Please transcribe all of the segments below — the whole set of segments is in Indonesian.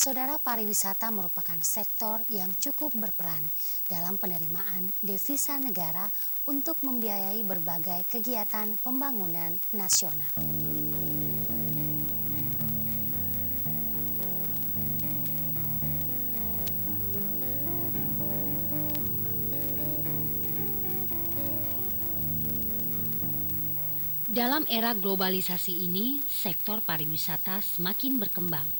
Saudara, pariwisata merupakan sektor yang cukup berperan dalam penerimaan devisa negara untuk membiayai berbagai kegiatan pembangunan nasional. Dalam era globalisasi ini, sektor pariwisata semakin berkembang.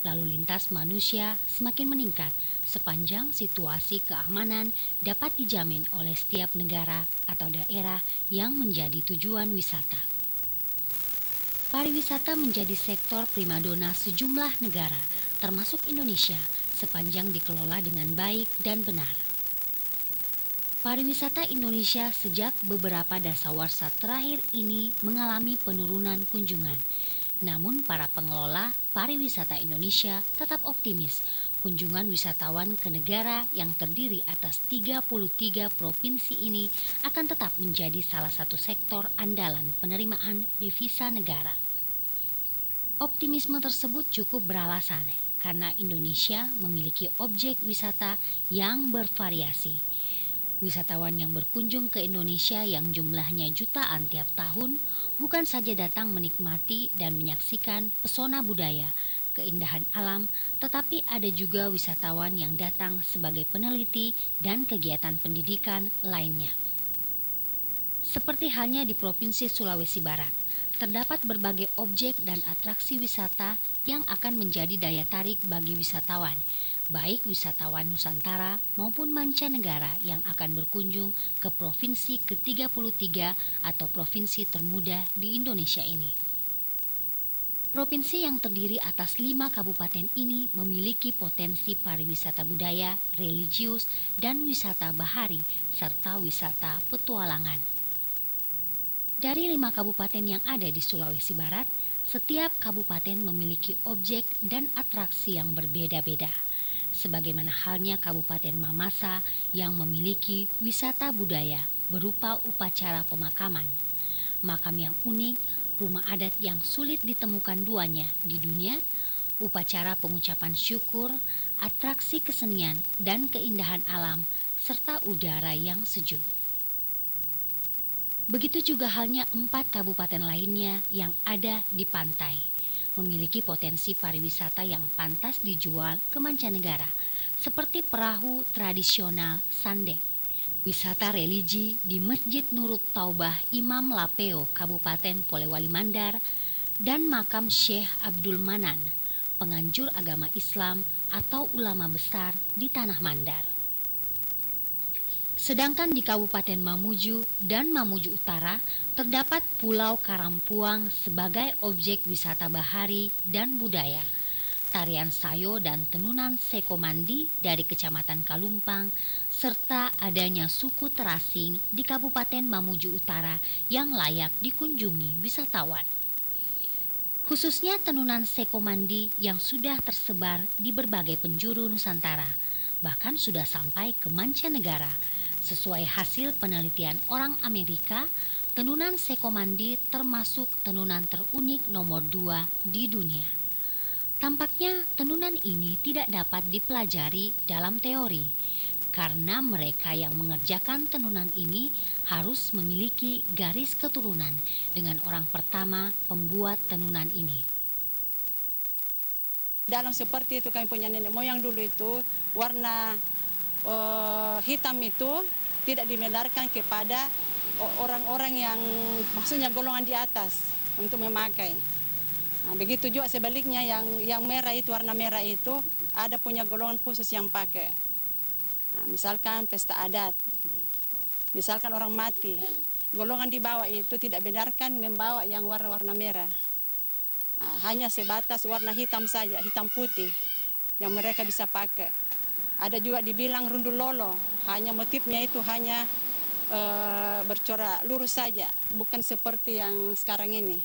Lalu lintas manusia semakin meningkat sepanjang situasi keamanan dapat dijamin oleh setiap negara atau daerah yang menjadi tujuan wisata. Pariwisata menjadi sektor primadona sejumlah negara, termasuk Indonesia, sepanjang dikelola dengan baik dan benar. Pariwisata Indonesia sejak beberapa dasawarsa terakhir ini mengalami penurunan kunjungan. Namun para pengelola pariwisata Indonesia tetap optimis kunjungan wisatawan ke negara yang terdiri atas 33 provinsi ini akan tetap menjadi salah satu sektor andalan penerimaan devisa negara. Optimisme tersebut cukup beralasan karena Indonesia memiliki objek wisata yang bervariasi. Wisatawan yang berkunjung ke Indonesia yang jumlahnya jutaan tiap tahun bukan saja datang menikmati dan menyaksikan pesona budaya, keindahan alam, tetapi ada juga wisatawan yang datang sebagai peneliti dan kegiatan pendidikan lainnya. Seperti halnya di Provinsi Sulawesi Barat, terdapat berbagai objek dan atraksi wisata yang akan menjadi daya tarik bagi wisatawan, baik wisatawan Nusantara maupun mancanegara yang akan berkunjung ke provinsi ke-33 atau provinsi termuda di Indonesia ini. Provinsi yang terdiri atas 5 kabupaten ini memiliki potensi pariwisata budaya, religius, dan wisata bahari, serta wisata petualangan. Dari 5 kabupaten yang ada di Sulawesi Barat, setiap kabupaten memiliki objek dan atraksi yang berbeda-beda. Sebagaimana halnya Kabupaten Mamasa yang memiliki wisata budaya berupa upacara pemakaman, makam yang unik, rumah adat yang sulit ditemukan duanya di dunia, upacara pengucapan syukur, atraksi kesenian dan keindahan alam, serta udara yang sejuk. Begitu juga halnya 4 kabupaten lainnya yang ada di pantai, memiliki potensi pariwisata yang pantas dijual ke mancanegara, seperti perahu tradisional Sandek, wisata religi di Masjid Nurut Taubah Imam Lapeo, Kabupaten Polewali Mandar, dan makam Syekh Abdul Manan, penganjur agama Islam atau ulama besar di Tanah Mandar. Sedangkan di Kabupaten Mamuju dan Mamuju Utara terdapat Pulau Karampuang sebagai objek wisata bahari dan budaya. Tarian Sayo dan tenunan Sekomandi dari Kecamatan Kalumpang, serta adanya suku terasing di Kabupaten Mamuju Utara yang layak dikunjungi wisatawan. Khususnya tenunan Sekomandi yang sudah tersebar di berbagai penjuru Nusantara, bahkan sudah sampai ke mancanegara. Sesuai hasil penelitian orang Amerika, tenunan Sekomandi termasuk tenunan terunik nomor 2 di dunia. Tampaknya tenunan ini tidak dapat dipelajari dalam teori, karena mereka yang mengerjakan tenunan ini harus memiliki garis keturunan dengan orang pertama pembuat tenunan ini. Dalam seperti itu kami punya nenek moyang dulu itu warna hitam itu tidak dibenarkan kepada orang-orang yang maksudnya golongan di atas untuk memakai. Nah, begitu juga sebaliknya yang merah itu, warna merah itu ada punya golongan khusus yang pakai. Nah, misalkan pesta adat, misalkan orang mati, golongan di bawah itu tidak benarkan membawa yang warna-warna merah. Nah, hanya sebatas warna hitam saja, hitam putih yang mereka bisa pakai. Ada juga dibilang rundulolo, hanya motifnya itu hanya bercorak lurus saja, bukan seperti yang sekarang ini.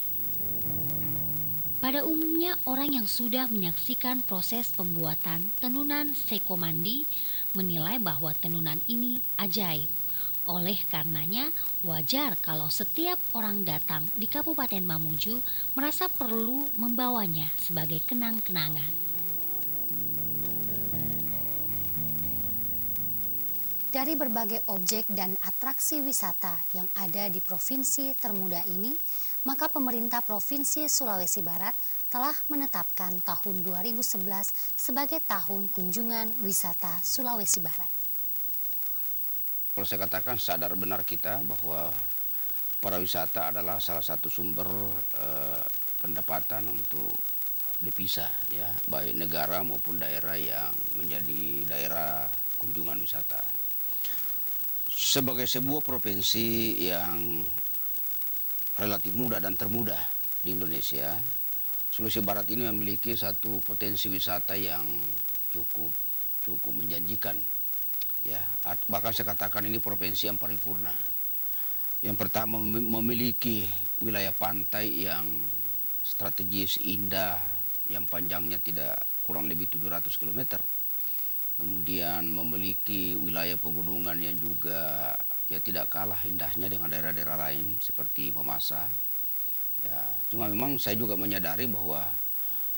Pada umumnya orang yang sudah menyaksikan proses pembuatan tenunan Sekomandi menilai bahwa tenunan ini ajaib. Oleh karenanya wajar kalau setiap orang datang di Kabupaten Mamuju merasa perlu membawanya sebagai kenang-kenangan. Dari berbagai objek dan atraksi wisata yang ada di provinsi termuda ini, maka pemerintah Provinsi Sulawesi Barat telah menetapkan tahun 2011 sebagai tahun kunjungan wisata Sulawesi Barat. Kalau saya katakan sadar benar kita bahwa pariwisata adalah salah satu sumber pendapatan untuk devisa, ya, baik negara maupun daerah yang menjadi daerah kunjungan wisata. Sebagai sebuah provinsi yang relatif muda dan termuda di Indonesia, Sulawesi Barat ini memiliki satu potensi wisata yang cukup menjanjikan. Ya, bahkan saya katakan ini provinsi yang paripurna. Yang pertama, memiliki wilayah pantai yang strategis, indah, yang panjangnya tidak kurang lebih 700 km. Kemudian memiliki wilayah pegunungan yang juga ya tidak kalah indahnya dengan daerah-daerah lain seperti Mamasa. Ya, cuma memang saya juga menyadari bahwa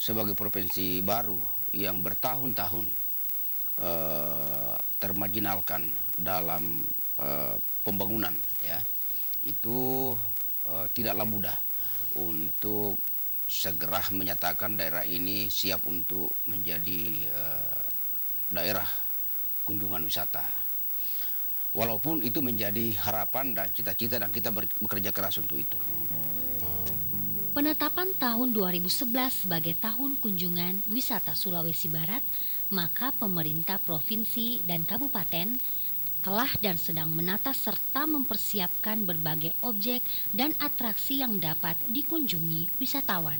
sebagai provinsi baru yang bertahun-tahun termarginalkan dalam pembangunan, ya, itu tidaklah mudah untuk segera menyatakan daerah ini siap untuk menjadi daerah kunjungan wisata. Walaupun itu menjadi harapan dan cita-cita dan kita bekerja keras untuk itu. Penetapan tahun 2011 sebagai tahun kunjungan wisata Sulawesi Barat, maka pemerintah provinsi dan kabupaten telah dan sedang menata serta mempersiapkan berbagai objek dan atraksi yang dapat dikunjungi wisatawan.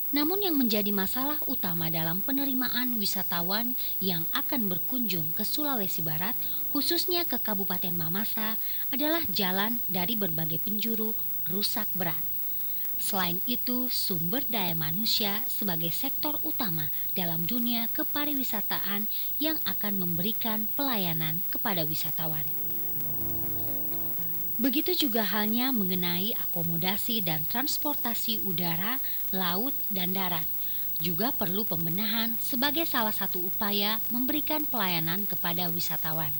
Namun yang menjadi masalah utama dalam penerimaan wisatawan yang akan berkunjung ke Sulawesi Barat, khususnya ke Kabupaten Mamasa, adalah jalan dari berbagai penjuru rusak berat. Selain itu, sumber daya manusia sebagai sektor utama dalam dunia kepariwisataan yang akan memberikan pelayanan kepada wisatawan. Begitu juga halnya mengenai akomodasi dan transportasi udara, laut, dan darat. Juga perlu pembenahan sebagai salah satu upaya memberikan pelayanan kepada wisatawan.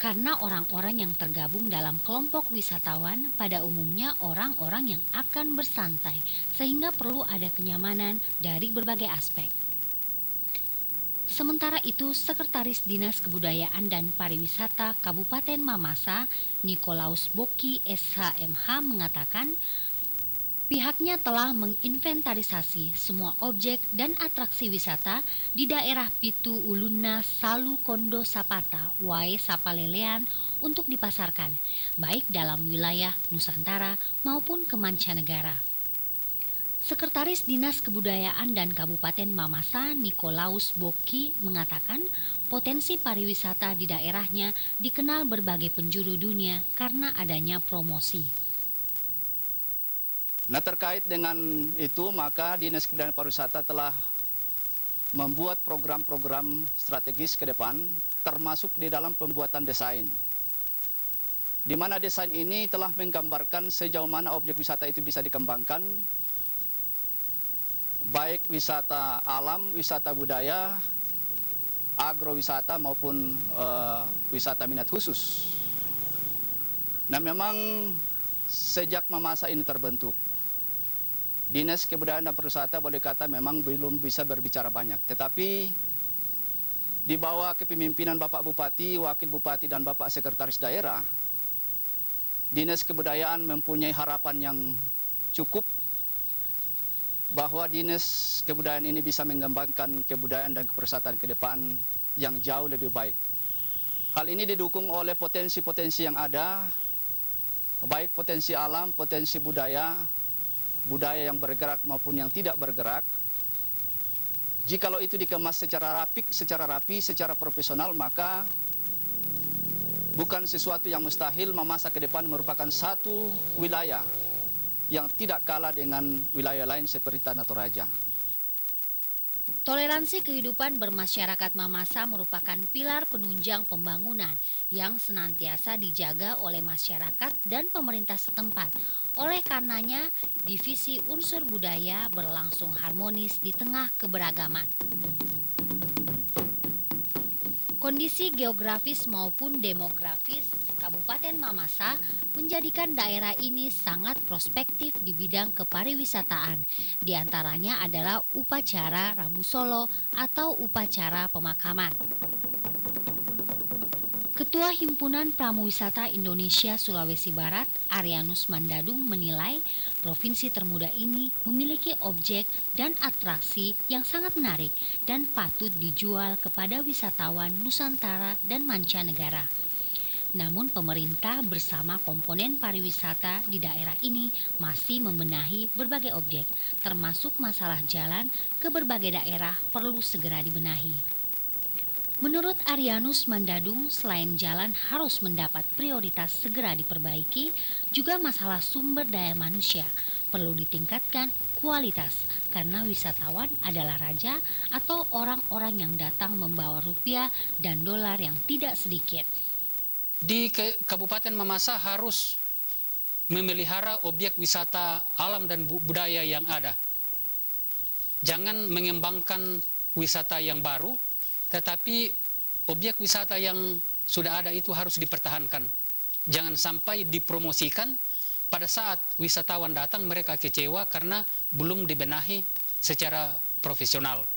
Karena orang-orang yang tergabung dalam kelompok wisatawan pada umumnya orang-orang yang akan bersantai, sehingga perlu ada kenyamanan dari berbagai aspek. Sementara itu, Sekretaris Dinas Kebudayaan dan Pariwisata Kabupaten Mamasa, Nikolaus Boki SHMH mengatakan, pihaknya telah menginventarisasi semua objek dan atraksi wisata di daerah Pitu Uluna Salu Kondo Sapata, Wae Sapalelean untuk dipasarkan, baik dalam wilayah Nusantara maupun ke mancanegara. Sekretaris Dinas Kebudayaan dan Kabupaten Mamasa, Nikolaus Boki, mengatakan potensi pariwisata di daerahnya dikenal berbagai penjuru dunia karena adanya promosi. Nah, terkait dengan itu, maka Dinas Kebudayaan Pariwisata telah membuat program-program strategis ke depan, termasuk di dalam pembuatan desain. Di mana desain ini telah menggambarkan sejauh mana objek wisata itu bisa dikembangkan, baik wisata alam, wisata budaya, agrowisata maupun wisata minat khusus. Nah, memang sejak Mamasa ini terbentuk, Dinas Kebudayaan dan Pariwisata boleh kata memang belum bisa berbicara banyak. Tetapi di bawah kepemimpinan Bapak Bupati, Wakil Bupati, dan Bapak Sekretaris Daerah, Dinas Kebudayaan mempunyai harapan yang cukup bahwa Dinas Kebudayaan ini bisa mengembangkan kebudayaan dan kepariwisataan ke depan yang jauh lebih baik. Hal ini didukung oleh potensi-potensi yang ada, baik potensi alam, potensi budaya, budaya yang bergerak maupun yang tidak bergerak. Jikalau itu dikemas secara rapi, secara profesional, maka bukan sesuatu yang mustahil Mamasa ke depan merupakan satu wilayah yang tidak kalah dengan wilayah lain seperti Tanah Toraja. Toleransi kehidupan bermasyarakat Mamasa merupakan pilar penunjang pembangunan yang senantiasa dijaga oleh masyarakat dan pemerintah setempat. Oleh karenanya, divisi unsur budaya berlangsung harmonis di tengah keberagaman. Kondisi geografis maupun demografis Kabupaten Mamasa menjadikan daerah ini sangat prospektif di bidang kepariwisataan. Di antaranya adalah upacara Rabu Solo atau upacara pemakaman. Ketua Himpunan Pramuwisata Indonesia Sulawesi Barat, Arianus Mandadung menilai provinsi termuda ini memiliki objek dan atraksi yang sangat menarik dan patut dijual kepada wisatawan Nusantara dan mancanegara. Namun pemerintah bersama komponen pariwisata di daerah ini masih membenahi berbagai objek, termasuk masalah jalan ke berbagai daerah perlu segera dibenahi. Menurut Arianus Mandadung, selain jalan harus mendapat prioritas segera diperbaiki, juga masalah sumber daya manusia perlu ditingkatkan kualitas karena wisatawan adalah raja atau orang-orang yang datang membawa rupiah dan dolar yang tidak sedikit. Di Kabupaten Mamasa harus memelihara objek wisata alam dan budaya yang ada. Jangan mengembangkan wisata yang baru, tetapi objek wisata yang sudah ada itu harus dipertahankan. Jangan sampai dipromosikan, pada saat wisatawan datang mereka kecewa karena belum dibenahi secara profesional.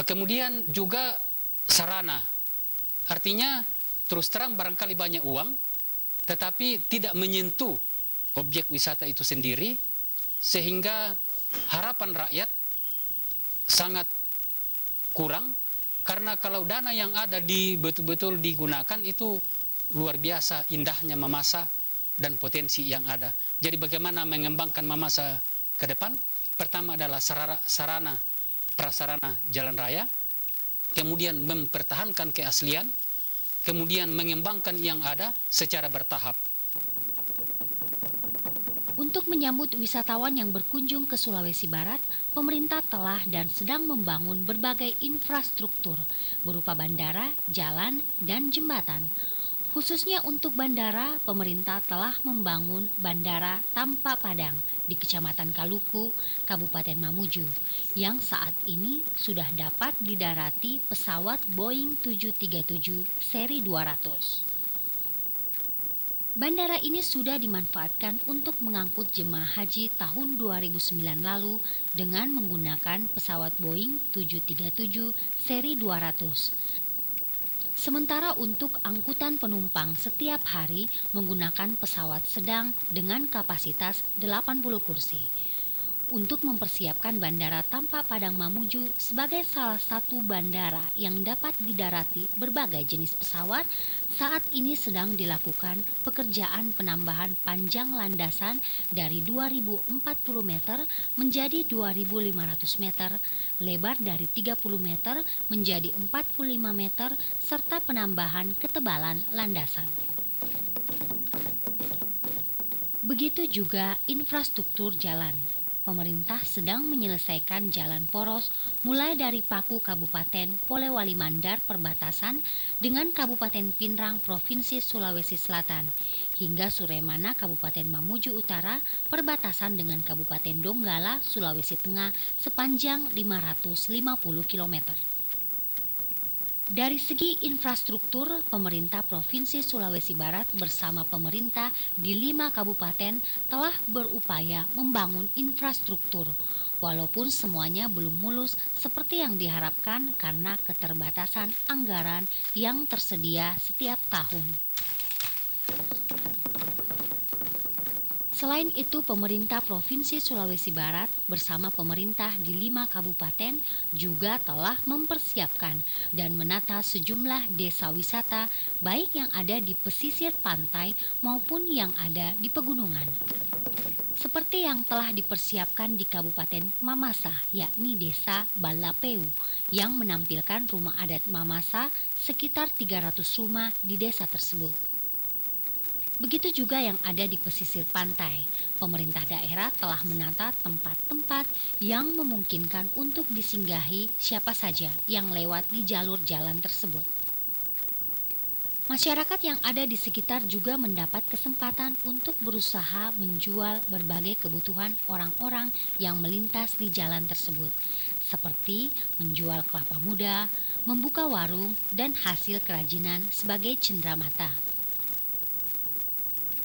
Kemudian juga sarana, artinya terus terang barangkali banyak uang, tetapi tidak menyentuh objek wisata itu sendiri, sehingga harapan rakyat sangat kurang, karena kalau dana yang ada betul-betul digunakan itu luar biasa indahnya Mamasa dan potensi yang ada. Jadi bagaimana mengembangkan Mamasa ke depan? Pertama adalah sarana prasarana jalan raya, kemudian mempertahankan keaslian, kemudian mengembangkan yang ada secara bertahap. Untuk menyambut wisatawan yang berkunjung ke Sulawesi Barat, pemerintah telah dan sedang membangun berbagai infrastruktur berupa bandara, jalan, dan jembatan. Khususnya untuk bandara, pemerintah telah membangun Bandara Tampa Padang di Kecamatan Kaluku, Kabupaten Mamuju, yang saat ini sudah dapat didarati pesawat Boeing 737 seri 200. Bandara ini sudah dimanfaatkan untuk mengangkut jemaah haji tahun 2009 lalu dengan menggunakan pesawat Boeing 737 seri 200. Sementara untuk angkutan penumpang setiap hari menggunakan pesawat sedang dengan kapasitas 80 kursi. Untuk mempersiapkan Bandara Tampa Padang Mamuju sebagai salah satu bandara yang dapat didarati berbagai jenis pesawat, saat ini sedang dilakukan pekerjaan penambahan panjang landasan dari 2040 meter menjadi 2500 meter, lebar dari 30 meter menjadi 45 meter, serta penambahan ketebalan landasan. Begitu juga infrastruktur jalan. Pemerintah sedang menyelesaikan jalan poros mulai dari Paku Kabupaten Polewali Mandar perbatasan dengan Kabupaten Pinrang Provinsi Sulawesi Selatan hingga Suremana Kabupaten Mamuju Utara perbatasan dengan Kabupaten Donggala Sulawesi Tengah sepanjang 550 km. Dari segi infrastruktur, pemerintah Provinsi Sulawesi Barat bersama pemerintah di 5 kabupaten telah berupaya membangun infrastruktur, walaupun semuanya belum mulus seperti yang diharapkan karena keterbatasan anggaran yang tersedia setiap tahun. Selain itu, pemerintah Provinsi Sulawesi Barat bersama pemerintah di 5 kabupaten juga telah mempersiapkan dan menata sejumlah desa wisata baik yang ada di pesisir pantai maupun yang ada di pegunungan. Seperti yang telah dipersiapkan di Kabupaten Mamasa, yakni Desa Balapeu yang menampilkan rumah adat Mamasa sekitar 300 rumah di desa tersebut. Begitu juga yang ada di pesisir pantai. Pemerintah daerah telah menata tempat-tempat yang memungkinkan untuk disinggahi siapa saja yang lewat di jalur jalan tersebut. Masyarakat yang ada di sekitar juga mendapat kesempatan untuk berusaha menjual berbagai kebutuhan orang-orang yang melintas di jalan tersebut. seperti menjual kelapa muda, membuka warung, dan hasil kerajinan sebagai cenderamata.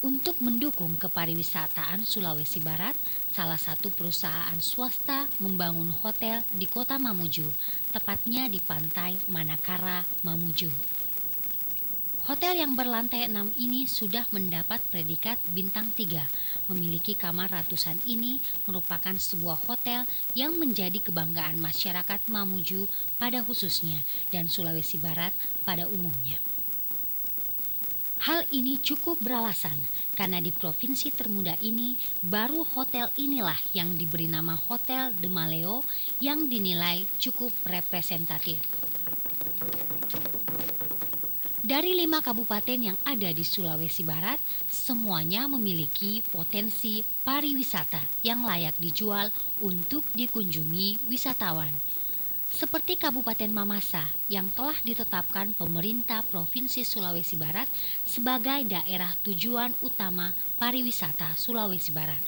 Untuk mendukung kepariwisataan Sulawesi Barat, salah satu perusahaan swasta membangun hotel di kota Mamuju, tepatnya di pantai Manakara, Mamuju. Hotel yang berlantai 6 ini sudah mendapat predikat bintang 3. Memiliki kamar ratusan ini merupakan sebuah hotel yang menjadi kebanggaan masyarakat Mamuju pada khususnya dan Sulawesi Barat pada umumnya. Hal ini cukup beralasan karena di provinsi termuda ini baru hotel inilah yang diberi nama Hotel de Maleo yang dinilai cukup representatif. Dari 5 kabupaten yang ada di Sulawesi Barat, semuanya memiliki potensi pariwisata yang layak dijual untuk dikunjungi wisatawan. Seperti Kabupaten Mamasa yang telah ditetapkan pemerintah Provinsi Sulawesi Barat sebagai daerah tujuan utama pariwisata Sulawesi Barat.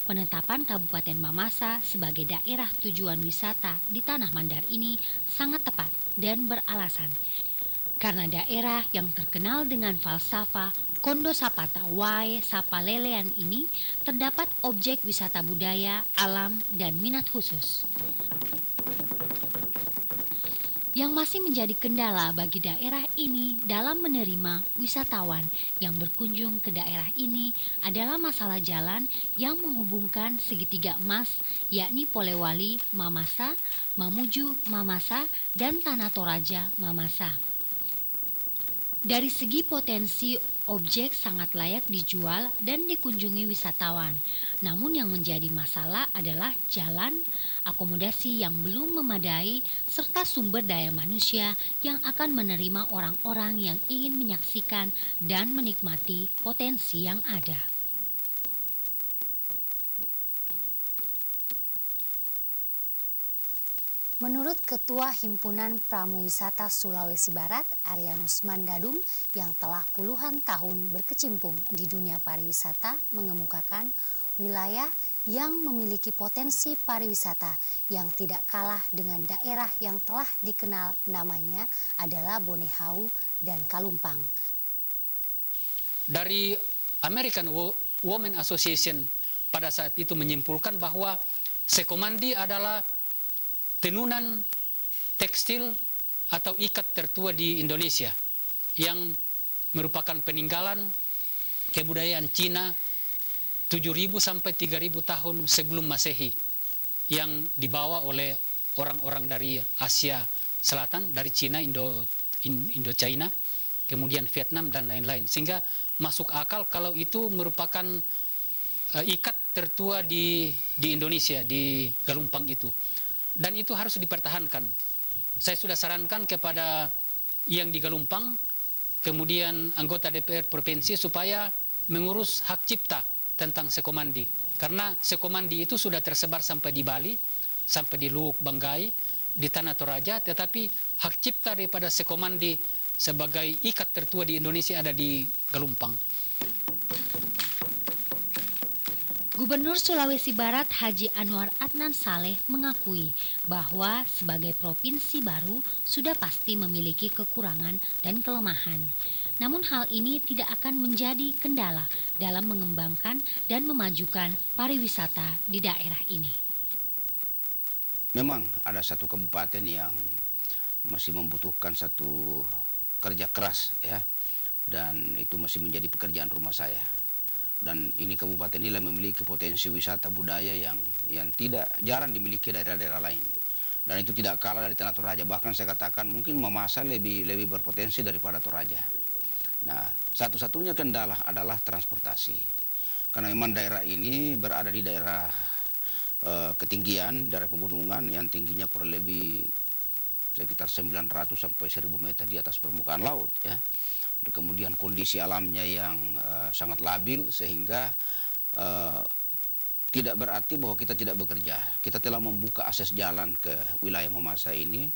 Penetapan Kabupaten Mamasa sebagai daerah tujuan wisata di Tanah Mandar ini sangat tepat dan beralasan. Karena daerah yang terkenal dengan falsafah Kondo Sapata Wae Sapalelean ini terdapat objek wisata budaya, alam, dan minat khusus. Yang masih menjadi kendala bagi daerah ini dalam menerima wisatawan yang berkunjung ke daerah ini adalah masalah jalan yang menghubungkan segitiga emas, yakni Polewali Mamasa, Mamuju Mamasa, dan Tanah Toraja Mamasa. Dari segi potensi, objek sangat layak dijual dan dikunjungi wisatawan. Namun yang menjadi masalah adalah jalan, akomodasi yang belum memadai, serta sumber daya manusia yang akan menerima orang-orang yang ingin menyaksikan dan menikmati potensi yang ada. Menurut Ketua Himpunan Pramuwisata Sulawesi Barat, Arianus Mandadung, yang telah puluhan tahun berkecimpung di dunia pariwisata, mengemukakan wilayah yang memiliki potensi pariwisata yang tidak kalah dengan daerah yang telah dikenal namanya adalah Bonehau dan Kalumpang. Dari American Women Association pada saat itu menyimpulkan bahwa Sekomandi adalah tenunan tekstil atau ikat tertua di Indonesia yang merupakan peninggalan kebudayaan Cina 7.000 sampai 3.000 tahun sebelum Masehi yang dibawa oleh orang-orang dari Asia Selatan, dari Cina, Indo-China, kemudian Vietnam dan lain-lain. Sehingga masuk akal kalau itu merupakan ikat tertua di Indonesia, di Galumpang itu. Dan itu harus dipertahankan. Saya sudah sarankan kepada yang di Galumpang, kemudian anggota DPR Provinsi supaya mengurus hak cipta tentang Sekomandi. Karena Sekomandi itu sudah tersebar sampai di Bali, sampai di Luwuk Banggai, di Tanah Toraja, tetapi hak cipta daripada Sekomandi sebagai ikat tertua di Indonesia ada di Galumpang. Gubernur Sulawesi Barat Haji Anwar Adnan Saleh mengakui bahwa sebagai provinsi baru sudah pasti memiliki kekurangan dan kelemahan. Namun hal ini tidak akan menjadi kendala dalam mengembangkan dan memajukan pariwisata di daerah ini. Memang ada satu kabupaten yang masih membutuhkan satu kerja keras ya, dan itu masih menjadi pekerjaan rumah saya. Dan ini kabupaten inilah memiliki potensi wisata budaya yang tidak jarang dimiliki daerah-daerah lain. Dan itu tidak kalah dari Tanah Toraja. Bahkan saya katakan mungkin Mamasa lebih berpotensi daripada Toraja. Nah, satu-satunya kendala adalah transportasi. Karena memang daerah ini berada di daerah ketinggian, daerah pegunungan yang tingginya kurang lebih sekitar 900 sampai 1.000 meter di atas permukaan laut ya. Kemudian kondisi alamnya yang sangat labil sehingga tidak berarti bahwa kita tidak bekerja. Kita telah membuka akses jalan ke wilayah Mamasa ini,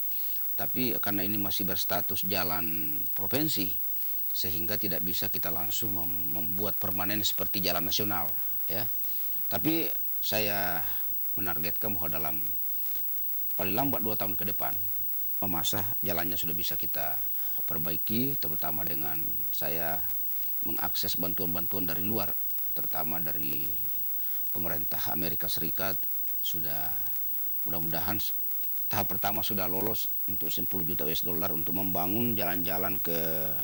tapi karena ini masih berstatus jalan provinsi sehingga tidak bisa kita langsung membuat permanen seperti jalan nasional ya. Tapi saya menargetkan bahwa dalam paling lambat 2 tahun ke depan masa jalannya sudah bisa kita perbaiki, terutama dengan saya mengakses bantuan-bantuan dari luar, terutama dari pemerintah Amerika Serikat. Sudah mudah-mudahan tahap pertama sudah lolos untuk 10 juta US dollar untuk membangun jalan-jalan ke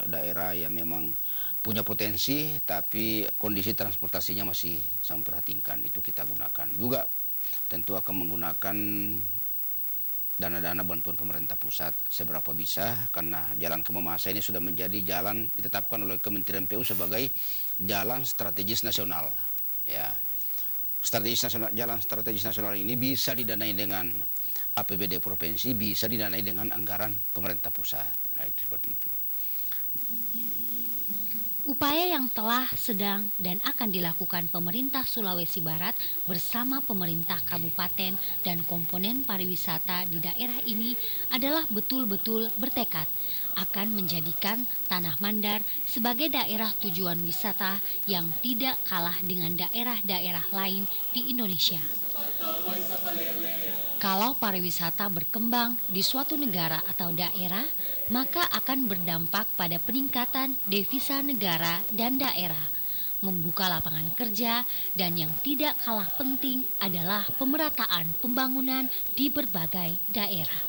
daerah yang memang punya potensi tapi kondisi transportasinya masih sangat memprihatinkan. Itu kita gunakan. Juga tentu akan menggunakan dana-dana bantuan pemerintah pusat seberapa bisa, karena jalan ke Mamasa ini sudah menjadi jalan ditetapkan oleh Kementerian PU sebagai jalan strategis nasional. Ya, jalan strategis nasional ini bisa didanai dengan APBD provinsi, bisa didanai dengan anggaran pemerintah pusat. Nah, itu seperti itu. Upaya yang telah, sedang, dan akan dilakukan pemerintah Sulawesi Barat bersama pemerintah kabupaten dan komponen pariwisata di daerah ini adalah betul-betul bertekad akan menjadikan Tanah Mandar sebagai daerah tujuan wisata yang tidak kalah dengan daerah-daerah lain di Indonesia. Kalau pariwisata berkembang di suatu negara atau daerah, maka akan berdampak pada peningkatan devisa negara dan daerah, membuka lapangan kerja, dan yang tidak kalah penting adalah pemerataan pembangunan di berbagai daerah.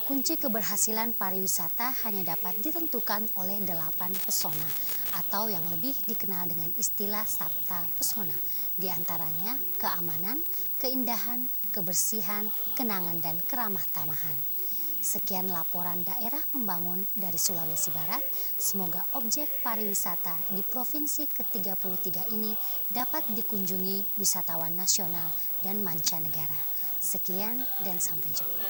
Kunci keberhasilan pariwisata hanya dapat ditentukan oleh 8 pesona atau yang lebih dikenal dengan istilah Sabta Pesona, di antaranya keamanan, keindahan, kebersihan, kenangan, dan keramah tamahan. Sekian laporan daerah membangun dari Sulawesi Barat. Semoga objek pariwisata di provinsi ke-33 ini dapat dikunjungi wisatawan nasional dan mancanegara. Sekian dan sampai jumpa.